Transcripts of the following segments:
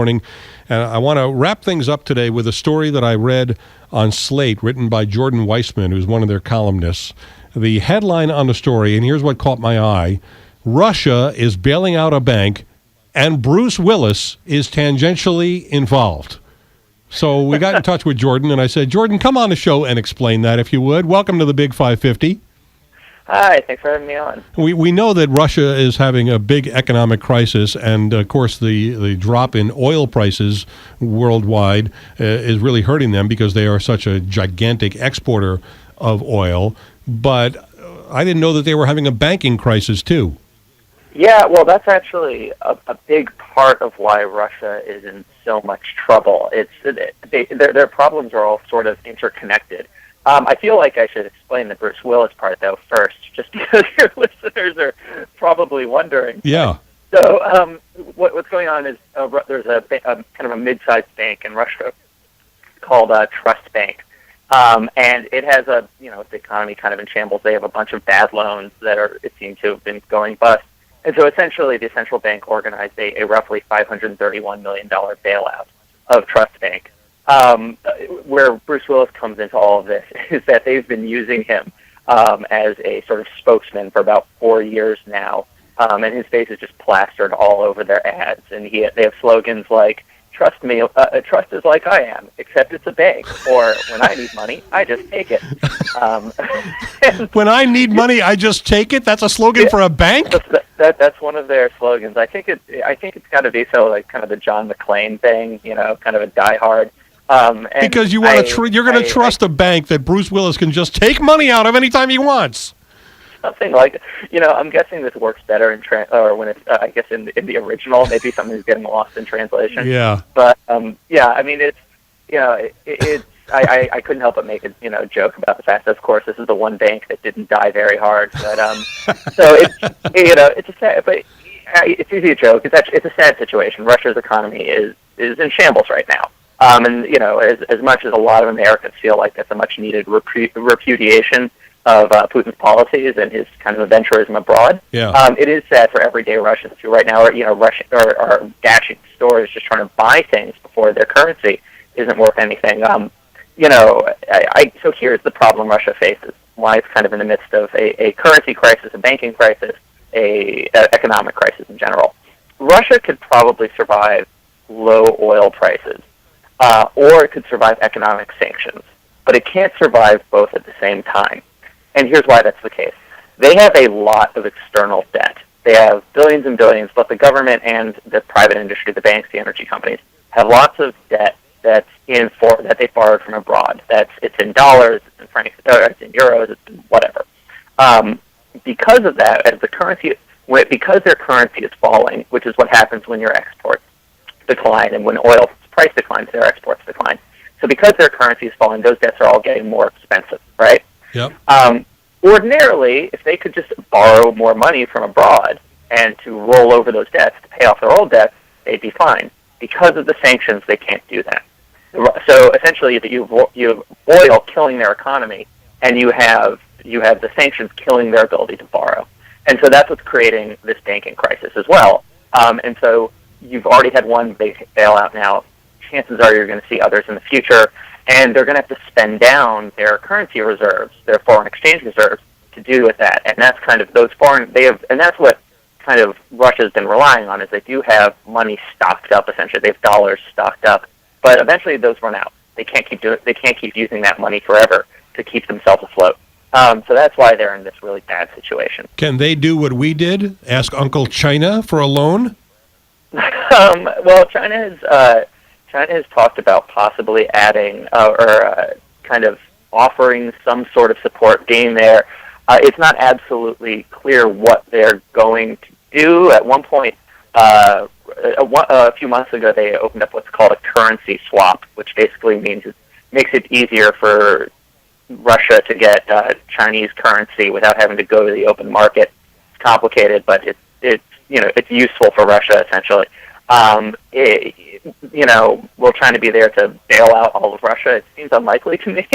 Morning, and I want to wrap things up today with a story that I read on Slate, written by Jordan Weissman, who's one of their columnists. The headline on the story, and here's what caught my eye: Russia is bailing out a bank, and Bruce Willis is tangentially involved. So we got in touch with Jordan, and I said, Jordan, come on the show and explain that, if you would. Welcome to the Big 550. Hi, thanks for having me on. We know that Russia is having a big economic crisis, and of course the drop in oil prices worldwide is really hurting them because they are such a gigantic exporter of oil. But I didn't know that they were having a banking crisis too. Yeah, well, that's actually a big part of why Russia is in so much trouble. Their problems are all sort of interconnected. I feel like I should explain the Bruce Willis part, though, first, just because your listeners are probably wondering. Yeah. So what's going on is there's a kind of a mid-sized bank in Russia called Trust Bank, and it has the economy kind of in shambles. They have a bunch of bad loans that it seems to have been going bust. And so essentially the central bank organized a roughly $531 million bailout of Trust Bank. Where Bruce Willis comes into all of this is that they've been using him as a sort of spokesman for about 4 years now, and his face is just plastered all over their ads. And they have slogans like, "Trust me, trust is like I am, except it's a bank," or "When I need money, I just take it." When I need money, I just take it. That's a slogan for a bank. That's one of their slogans. I think it's got to be so like kind of the John McClane thing, kind of a diehard. Because you want to, you're going to trust a bank that Bruce Willis can just take money out of anytime he wants. Something like, I'm guessing this works better or when it's, I guess in the original, maybe something's getting lost in translation. Yeah. But yeah, I mean, I couldn't help but make a joke about the fact that, of course, this is the one bank that didn't die very hard. But so it's a sad, but it's easy to joke. It's a sad situation. Russia's economy is in shambles right now. And as much as a lot of Americans feel like that's a much-needed repudiation of Putin's policies and his kind of adventurism abroad, it is sad for everyday Russians who right now are dashing stores just trying to buy things before their currency isn't worth anything. So here's the problem Russia faces: why it's kind of in the midst of a currency crisis, a banking crisis, a economic crisis in general. Russia could probably survive low oil prices. Or it could survive economic sanctions, but it can't survive both at the same time. And here's why that's the case. They have a lot of external debt. They have billions and billions, but the government and the private industry, the banks, the energy companies, have lots of debt that they borrowed from abroad. It's in dollars, it's in francs, it's in euros, it's in whatever. Because of that, because their currency is falling, which is what happens when your exports decline and when oil price declines, their exports decline. So because their currency is falling, those debts are all getting more expensive, right? Yep. Ordinarily, if they could just borrow more money from abroad and to roll over those debts to pay off their old debts, they'd be fine. Because of the sanctions, they can't do that. So essentially, you have oil killing their economy, and you have the sanctions killing their ability to borrow. And so that's what's creating this banking crisis as well. And so you've already had one big bailout now. Chances are you're going to see others in the future, and they're going to have to spend down their currency reserves, their foreign exchange reserves, to do with that. And that's kind of and that's what kind of Russia's been relying on, is they do have money stocked up. Essentially, they have dollars stocked up, but eventually those run out. They can't keep using that money forever to keep themselves afloat. So that's why they're in this really bad situation. Can they do what we did? Ask Uncle China for a loan? Well, China has talked about possibly adding kind of offering some sort of support, being there. It's not absolutely clear what they're going to do. At one point, a few months ago, they opened up what's called a currency swap, which basically means it makes it easier for Russia to get Chinese currency without having to go to the open market. It's complicated, but it's useful for Russia essentially. We're trying to be there to bail out all of Russia. It seems unlikely to me.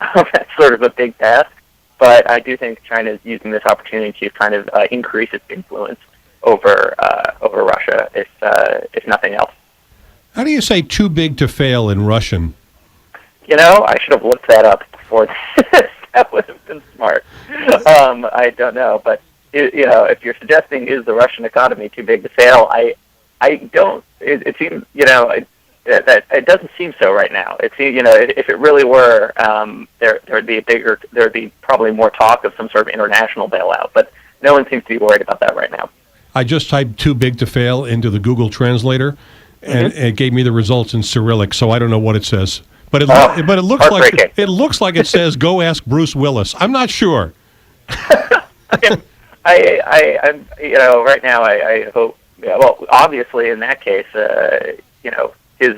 That's sort of a big task. But I do think China is using this opportunity to kind of increase its influence over Russia, if nothing else. How do you say too big to fail in Russian? You know, I should have looked that up before this. That would have been smart. I don't know, but you know, if you're suggesting is the Russian economy too big to fail, I don't. It seems, you know, that it doesn't seem so right now. It seems, you know, if it really were, there'd be probably more talk of some sort of international bailout. But no one seems to be worried about that right now. I just typed "too big to fail" into the Google Translator, and it gave me the results in Cyrillic. So I don't know what it says, but it looks like it says "Go ask Bruce Willis." I'm not sure. I'm, you know, right now I hope. Yeah, well, obviously in that case, you know, his.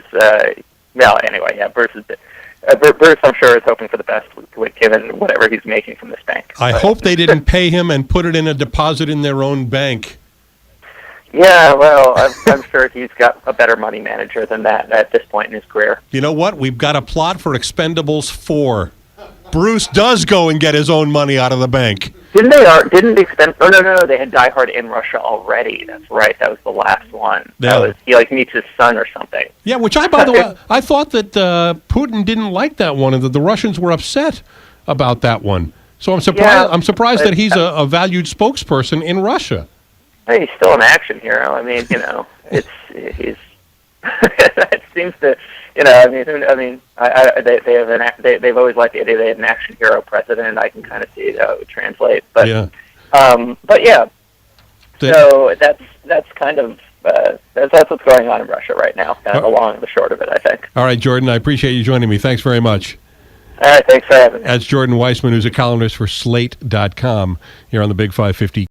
Well, anyway, yeah, Bruce I'm sure is hoping for the best, given whatever he's making from this bank. I hope they didn't pay him and put it in a deposit in their own bank. Yeah, well, I'm sure he's got a better money manager than that at this point in his career. You know what? We've got a plot for Expendables 4. Bruce does go and get his own money out of the bank. Didn't they Oh, no, they had Die Hard in Russia already. That's right. That was the last one. Yeah. That was, he, like, meets his son or something. Yeah, which by the way, I thought that Putin didn't like that one and that the Russians were upset about that one. So I'm surprised. Yeah, I'm surprised that he's a valued spokesperson in Russia. Hey, he's still an action hero. I mean, you know, he's. It seems to, you know, they've always liked the idea they had an action hero president. I can kind of see how it would translate, but yeah. So that's kind of that's what's going on in Russia right now. Kind of the long and the short of it, I think. All right, Jordan, I appreciate you joining me. Thanks very much. All right, thanks for having me. That's Jordan Weissman, who's a columnist for Slate.com here on the Big 550.